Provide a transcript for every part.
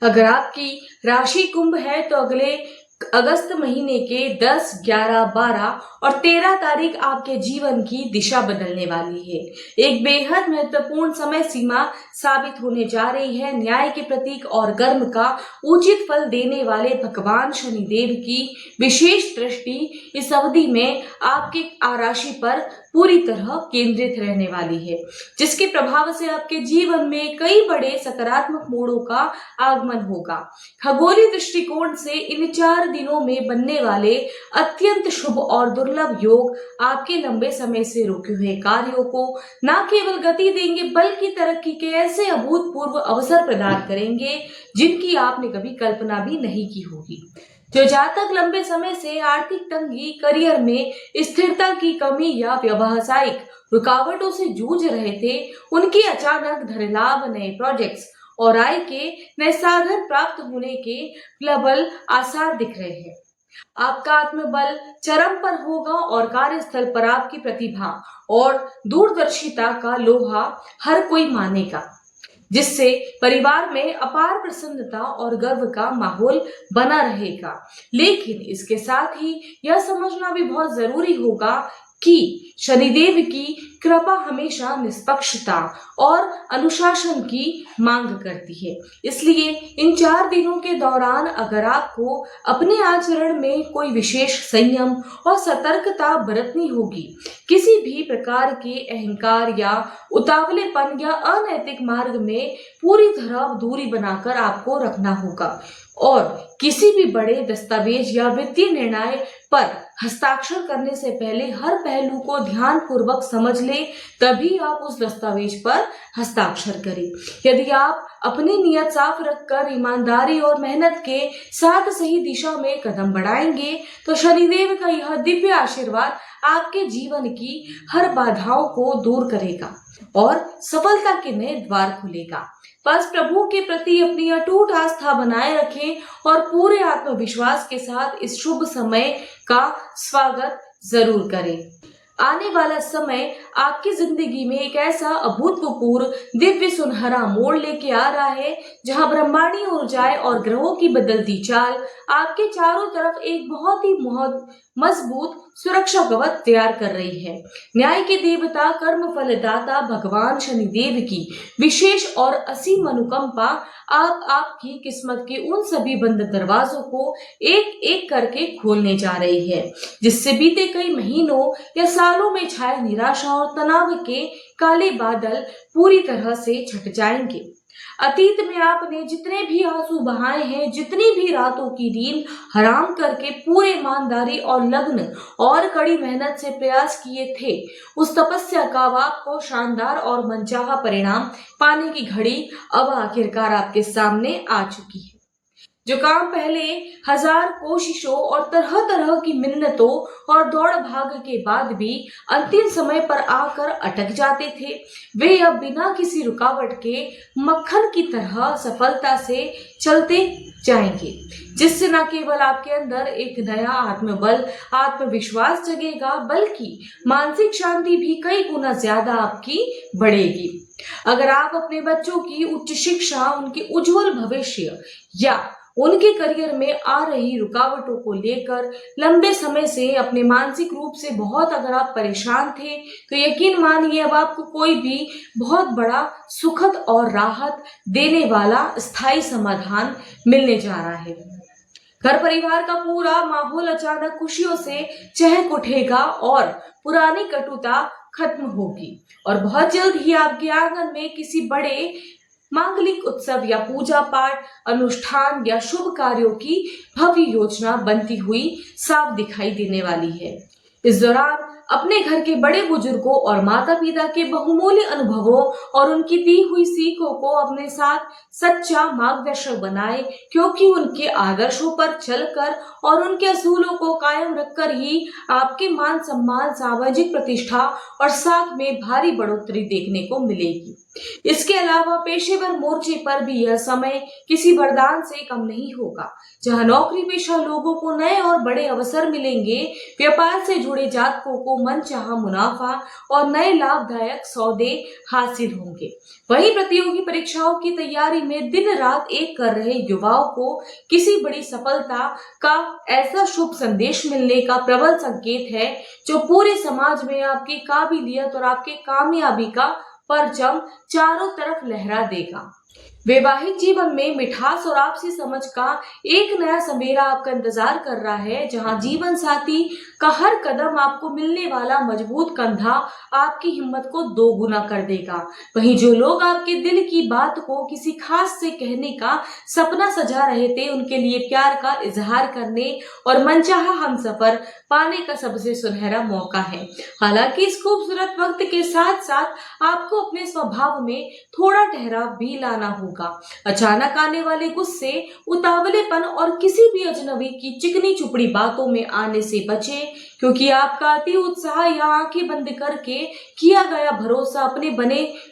अगर आपकी राशि कुंभ है तो अगले अगस्त महीने के 10, 11, 12 और 13 तारीख आपके जीवन की दिशा बदलने वाली है। एक बेहद महत्वपूर्ण समय सीमा साबित होने जा रही है। न्याय के प्रतीक और कर्म का उचित फल देने वाले भगवान शनिदेव की विशेष दृष्टि इस अवधि में आपके राशि पर पूरी तरह केंद्रित रहने वाली है, जिसके प्रभाव से आपके जीवन में कई बड़े सकारात्मक मोड़ों का आगमन होगा। खगोलीय दृष्टिकोण से इन 4 दिनों में बनने वाले अत्यंत शुभ और दुर्लभ योग आपके लंबे समय से रुके हुए कार्यों को न केवल गति देंगे बल्कि तरक्की के ऐसे अभूतपूर्व अवसर प्रदान करेंगे जिनकी आपने कभी कल्पना भी नहीं की होगी। जो जातक लंबे समय से आर्थिक तंगी, करियर में स्थिरता की कमी या व्यावसायिक रुकावटों से जूझ रहे थे, उनकी अचानक धन लाभ, नए प्रोजेक्ट्स और आय के नए साधन प्राप्त होने के प्रबल आसार दिख रहे हैं। आपका आत्मबल चरम पर होगा और कार्यस्थल पर आपकी प्रतिभा और दूरदर्शिता का लोहा हर कोई मानेगा, जिससे परिवार में अपार प्रसन्नता और गर्व का माहौल बना रहेगा। लेकिन इसके साथ ही यह समझना भी बहुत जरूरी होगा कि शनिदेव की कृपा हमेशा निष्पक्षता और अनुशासन की मांग करती है। इसलिए इन 4 दिनों के दौरान अगर आपको अपने आचरण में कोई विशेष संयम और सतर्कता बरतनी होगी, किसी भी प्रकार के अहंकार या उतावलेपन या अनैतिक मार्ग में पूरी तरह दूरी बनाकर आपको रखना होगा और किसी भी बड़े दस्तावेज या वित्तीय निर्णय पर हस्ताक्षर करने से पहले हर पहलू को ध्यान पूर्वक समझ ले, तभी आप उस दस्तावेज पर हस्ताक्षर करें। यदि आप अपनी नियत साफ रखकर ईमानदारी और मेहनत के साथ सही दिशा में कदम बढ़ाएंगे तो शनिदेव का यह दिव्य आशीर्वाद आपके जीवन की हर बाधाओं को दूर करेगा और सफलता के नए द्वार खुलेगा। बस प्रभु के प्रति अपनी अटूट आस्था बनाए रखें और पूरे आत्मविश्वास के साथ इस शुभ समय का स्वागत जरूर करें। आने वाला समय आपकी जिंदगी में एक ऐसा अभूतपूर्व दिव्य सुनहरा मोड़ लेके आ रहा है, जहां ब्रह्मांडीय ऊर्जाएं और ग्रहों की बदलती चाल आपके चारों तरफ एक बहुत ही मजबूत सुरक्षा कवच तैयार कर रही है। न्याय के देवता, कर्म फलदाता भगवान शनिदेव की विशेष और असीम अनुकंपा आपकी किस्मत के उन सभी बंद दरवाजों को एक एक करके खोलने जा रही है, जिससे बीते कई महीनों या सालों में छाए निराशा और तनाव के काले बादल पूरी तरह से छट जाएंगे। अतीत में आपने जितने भी आंसू बहाए हैं, जितनी भी रातों की नींद हराम करके पूरे ईमानदारी और लगन और कड़ी मेहनत से प्रयास किए थे, उस तपस्या का आपको शानदार और मनचाहा परिणाम पाने की घड़ी अब आखिरकार आपके सामने आ चुकी है। जो काम पहले 1000 कोशिशों और तरह तरह की मिन्नतों और दौड़ भाग के बाद भी अंतिम समय पर आकर अटक जाते थे, वे अब बिना किसी रुकावट के मक्खन की तरह सफलता से चलते जाएंगे, जिससे न केवल आपके अंदर एक नया आत्मबल, आत्मविश्वास जगेगा, बल्कि मानसिक शांति भी कई गुना ज्यादा आपकी बढ़ेगी। अगर आप अपने बच्चों की उच्च शिक्षा, उनके उज्जवल भविष्य या उनके करियर में आ रही रुकावटों को लेकर लंबे समय से अपने मानसिक रूप से बहुत अगर आप परेशान थे, तो यकीन मानिए अब आपको कोई भी बहुत बड़ा सुखद और राहत देने वाला स्थायी समाधान मिलने जा रहा है। घर परिवार का पूरा माहौल अचानक खुशियों से चहक उठेगा और पुरानी कटुता खत्म होगी और बहुत जल्द ही आपके आंगन में किसी बड़े मांगलिक उत्सव या पूजा पाठ अनुष्ठान या शुभ कार्यों की भव्य योजना बनती हुई साफ दिखाई देने वाली है। इस दौरान अपने घर के बड़े बुजुर्गों और माता पिता के बहुमूल्य अनुभवों और उनकी दी हुई सीखों को अपने साथ सच्चा मार्गदर्शक बनाए, क्योंकि उनके आदर्शों पर चलकर और उनके असूलों को कायम रखकर ही आपके मान सम्मान, सामाजिक प्रतिष्ठा और साथ में भारी बढ़ोतरी देखने को मिलेगी। इसके अलावा पेशेवर मोर्चे पर भी यह समय किसी वरदान से कम नहीं होगा। जहां नौकरी पेशा लोगों को नए और बड़े अवसर मिलेंगे, व्यापार से जुड़े जातकों को मनचाहा मुनाफा और नए लाभदायक सौदे हासिल होंगे। वहीं प्रतियोगी परीक्षाओं की तैयारी में दिन रात एक कर रहे युवाओं को किसी बड़ी सफलता का ऐसा शुभ संदेश मिलने का प्रबल संकेत है, जो पूरे समाज में आपकी काबिलियत और आपके कामयाबी का परचम चारों तरफ लहरा देगा। वैवाहिक जीवन में मिठास और आपसी समझ का एक नया सवेरा आपका इंतजार कर रहा है, जहां जीवन साथी का हर कदम आपको मिलने वाला मजबूत कंधा आपकी हिम्मत को दोगुना कर देगा। वहीं जो लोग आपके दिल की बात को किसी खास से कहने का सपना सजा रहे थे, उनके लिए प्यार का इजहार करने और मनचाहा हमसफर पाने का सबसे सुनहरा मौका है। हालांकि इस खूबसूरत वक्त के साथ साथ आपको अपने स्वभाव में थोड़ा ठहराव भी लाना होगा। अचानक आने वाले गुस्से, उतावलेपन और किसी भी अजनबी की चिकनी चुपड़ी बातों में आने से बचें, क्योंकि आपका अति उत्साह या आंखें बंद करके किया गया भरोसा अपने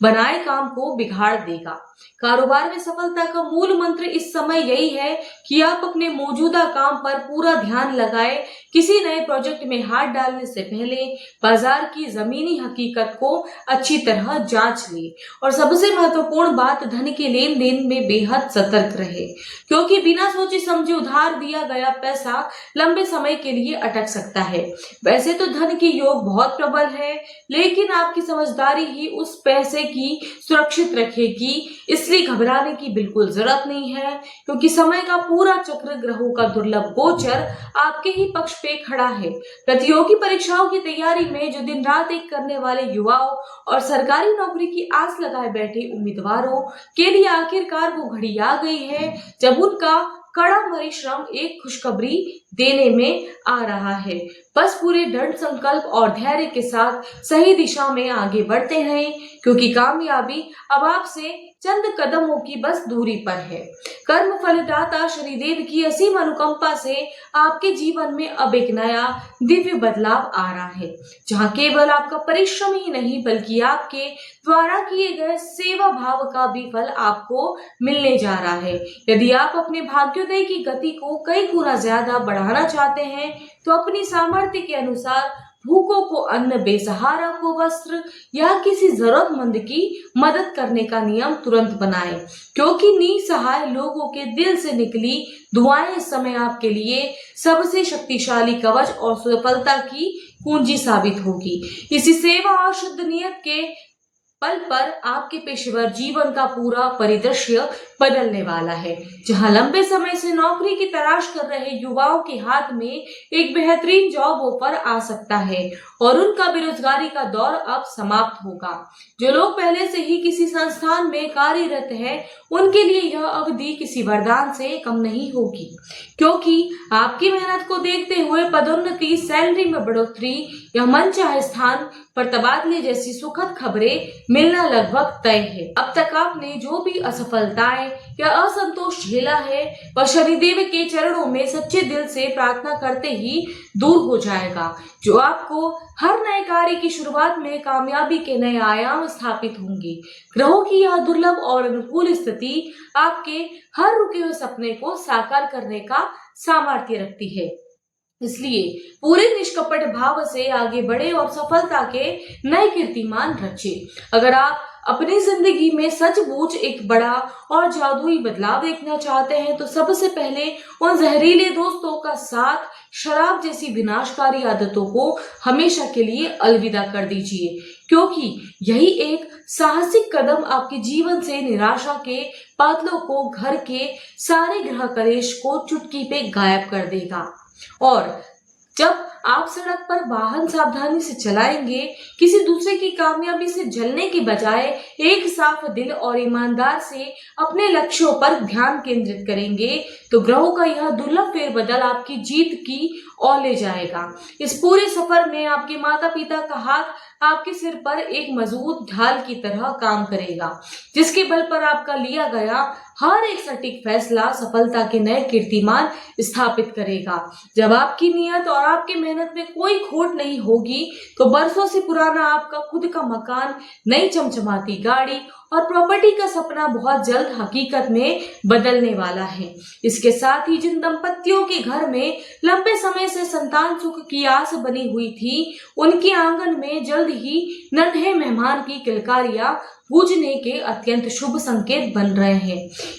बनाए काम को बिगाड़ देगा। कारोबार में सफलता का मूल मंत्र इस समय यही है कि आप अपने मौजूदा काम पर पूरा ध्यान लगाएं। किसी नए प्रोजेक्ट में हाथ डालने से पहले बाजार की जमीनी हकीकत को अच्छी तरह जांच लें और सबसे महत्वपूर्ण बात, धन के लेन देन में बेहद सतर्क रहे, क्योंकि बिना सोचे समझे उधार दिया गया पैसा लंबे समय के लिए अटक सकता है। वैसे तो धन के योग बहुत प्रबल है, लेकिन आपकी समझदारी ही उस पैसे की सुरक्षित रखेगी, इसलिए घबराने की बिल्कुल जरूरत नहीं है, क्योंकि समय का पूरा चक्र ग्रहों का दुर्लभ गोचर आपके ही पक्ष पे खड़ा है। प्रतियोगी परीक्षाओं की तैयारी में जो दिन रात एक करने वाले युवाओं और सरकारी नौकरी की आस लगाए बैठे उम्मीदवारों के लिए आखिरकार वो घड़ी आ गई है, जब उनका कड़ा परिश्रम एक खुशखबरी देने में आ रहा है। बस पूरे दृढ़ संकल्प और धैर्य के साथ सही दिशा में आगे बढ़ते रहें, क्योंकि कामयाबी अब आपसे चंद कदमों की बस दूरी पर है। कर्म फलदाता शनिदेव की असीम अनुकंपा से आपके जीवन में अब एक नया दिव्य बदलाव आ रहा है, जहां केवल आपका परिश्रम ही नहीं, बल्कि आपके द्वारा किए गए सेवा भाव का भी फल आपको मिलने जा रहा है। यदि आप अपने भाग्योदय की गति को कई गुना ज्यादा बढ़ाना चाहते हैं, तो अपनी सामर्थ्य के अनुसार भूखों को अन्न, बेसहारा को वस्त्र या किसी जरूरतमंद की मदद करने का नियम तुरंत बनाएं, क्योंकि निसहाय लोगों के दिल से निकली दुआएं इस समय आपके लिए सबसे शक्तिशाली कवच और सफलता की कुंजी साबित होगी। इसी सेवा और शुद्ध नियत के पल पर आपके पेशेवर जीवन का पूरा परिदृश्य बदलने वाला है, जहां लंबे समय से नौकरी की तलाश कर रहे युवाओं के हाथ में एक बेहतरीन जॉब ऑफर आ सकता है और उनका बेरोजगारी का दौर अब समाप्त होगा। जो लोग पहले से ही किसी संस्थान में कार्यरत हैं, उनके लिए यह अवधि किसी वरदान से कम नहीं होगी, क्योंकि आपकी मेहनत को देखते हुए पदोन्नति, सैलरी में बढ़ोतरी या मनचाहे स्थान पर तबादले जैसी सुखद खबरें मिलना लगभग तय है। अब तक आपने जो भी असफलताएं या असंतोष झेला है, वह शनिदेव के चरणों में सच्चे दिल से प्रार्थना करते ही दूर हो जाएगा, जो आपको हर नए कार्य की शुरुआत में कामयाबी के नए आयाम स्थापित होंगे। ग्रहों की यह दुर्लभ और अनुकूल स्थिति आपके हर रुके हुए सपने को साकार करने का सामर्थ्य रखती है, इसलिए पूरे निष्कपट भाव से आगे बढ़े और सफलता के नए कीर्तिमान रचे। अगर आप अपनी जिंदगी में सचमुच एक बड़ा और जादुई बदलाव देखना चाहते हैं, तो सबसे पहले उन जहरीले दोस्तों का साथ, शराब जैसी विनाशकारी आदतों को हमेशा के लिए अलविदा कर दीजिए, क्योंकि यही एक साहसिक कदम आपके जीवन से निराशा के बादलों को, घर के सारे ग्रह कलेश को चुटकी पे गायब कर देगा। और जब आप सड़क पर वाहन सावधानी से चलाएंगे, किसी दूसरे की कामयाबी से जलने के बजाय एक साफ दिल और ईमानदार से अपने लक्ष्यों पर ध्यान केंद्रित करेंगे, तो ग्रहों का यह दुर्लभ फेरबदल आपकी जीत की ओर ले जाएगा। इस पूरे सफर में आपके माता पिता का हाथ आपके सिर पर एक मजबूत ढाल की तरह काम करेगा, जिसके बल पर आपका लिया गया हर एक सटीक फैसला सफलता के नए कीर्तिमान स्थापित करेगा। जब आपकी नियत और आपकी मेहनत में कोई खोट नहीं होगी, तो बरसों से पुराना आपका खुद का मकान, नई चमचमाती गाड़ी और प्रॉपर्टी का सपना बहुत जल्द हकीकत में बदलने वाला है। इसके साथ ही जिन दंपतियों के घर में लंबे समय से संतान सुख की आस बनी हुई थी, उनके आंगन में जल्द ही नन्हे मेहमान की किलकारियां गूंजने के अत्यंत शुभ संकेत बन रहे हैं।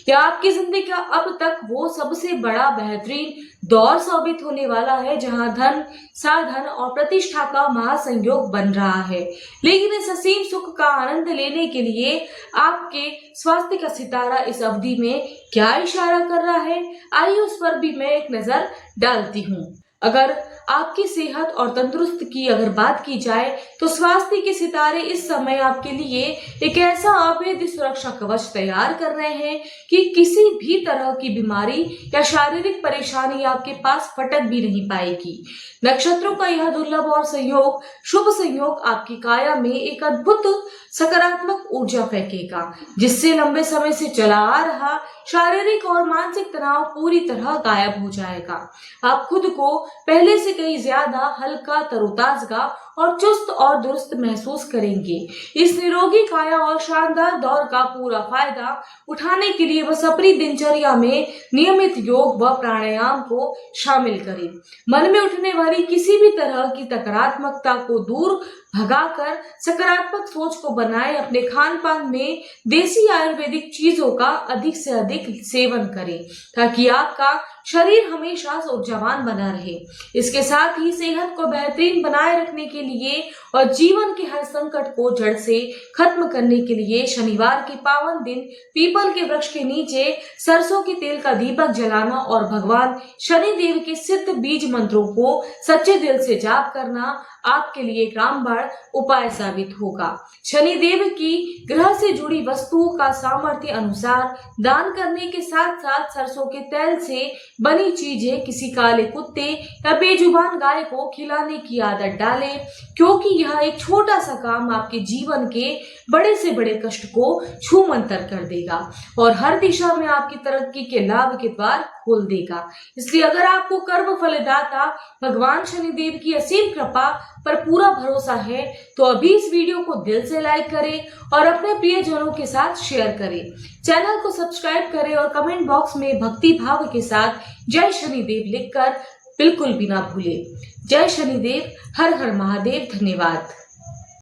यह आपकी जिंदगी का अब तक वो सबसे बड़ा बेहतरीन दौर साबित होने वाला है जहां धन, साधन और प्रतिष्ठा का महासंयोग बन रहा है। लेकिन इस असीम सुख का आनंद लेने के लिए आपके स्वास्थ्य का सितारा इस अवधि में क्या इशारा कर रहा है, आइए उस पर भी मैं एक नजर डालती हूँ। अगर आपकी सेहत और तंदुरुस्त की अगर बात की जाए तो स्वास्थ्य के सितारे इस समय आपके लिए एक ऐसा अभेद्य सुरक्षा कवच तैयार कर रहे हैं कि किसी भी तरह की बीमारी या शारीरिक परेशानी आपके पास फटक भी नहीं पाएगी। नक्षत्रों का यह दुर्लभ और संयोग, शुभ संयोग आपकी काया में एक अद्भुत सकारात्मक ऊर्जा फेंकेगा, जिससे लंबे समय से चला आ रहा शारीरिक और मानसिक तनाव पूरी तरह गायब हो जाएगा। आप खुद को पहले से कहीं ज्यादा हल्का, तरोताजा और चुस्त और दुरुस्त महसूस करेंगे। इस निरोगी काया और शानदार दौर का पूरा फायदा उठाने के लिए बस अपनी दिनचर्या में नियमित योग व प्राणायाम को शामिल करें। मन में उठने वाली किसी भी तरह की नकारात्मकता को दूर भगाकर सकारात्मक सोच को बनाए। अपने खान पान में देसी आयुर्वेदिक चीजों का अधिक से अधिक सेवन करें ताकि आपका शरीर हमेशा ऊर्जावान बना रहे। इसके साथ ही सेहत को बेहतरीन बनाए रखने के लिए और जीवन के हर संकट को जड़ से खत्म करने के लिए शनिवार के पावन दिन पीपल के वृक्ष के नीचे सरसों के तेल का दीपक जलाना और भगवान शनि देव के सिद्ध बीज मंत्रों को सच्चे दिल से जाप करना आपके लिए एक रामबाण उपाय साबित होगा। शनि देव की ग्रह से जुड़ी वस्तुओं का सामर्थ्य अनुसार दान करने के साथ साथ सरसों के तेल से बनी चीजें किसी काले कुत्ते या बेजुबान गाय को खिलाने की आदत डालें, क्योंकि यह एक छोटा सा काम आपके जीवन के बड़े से बड़े कष्ट को छूमंतर कर देगा और हर दिशा में आपकी तरक्की के लाभ के द्वार खोल देगा। इसलिए अगर आपको कर्म फलदाता भगवान शनिदेव की असीम कृपा पर पूरा भरोसा है तो अभी इस वीडियो को दिल से लाइक करें और अपने प्रियजनों के साथ शेयर करें। चैनल को सब्सक्राइब करें और कमेंट बॉक्स में भक्ति भाव के साथ जय शनिदेव लिखकर बिल्कुल भी ना भूलें। जय शनिदेव, हर हर महादेव। धन्यवाद।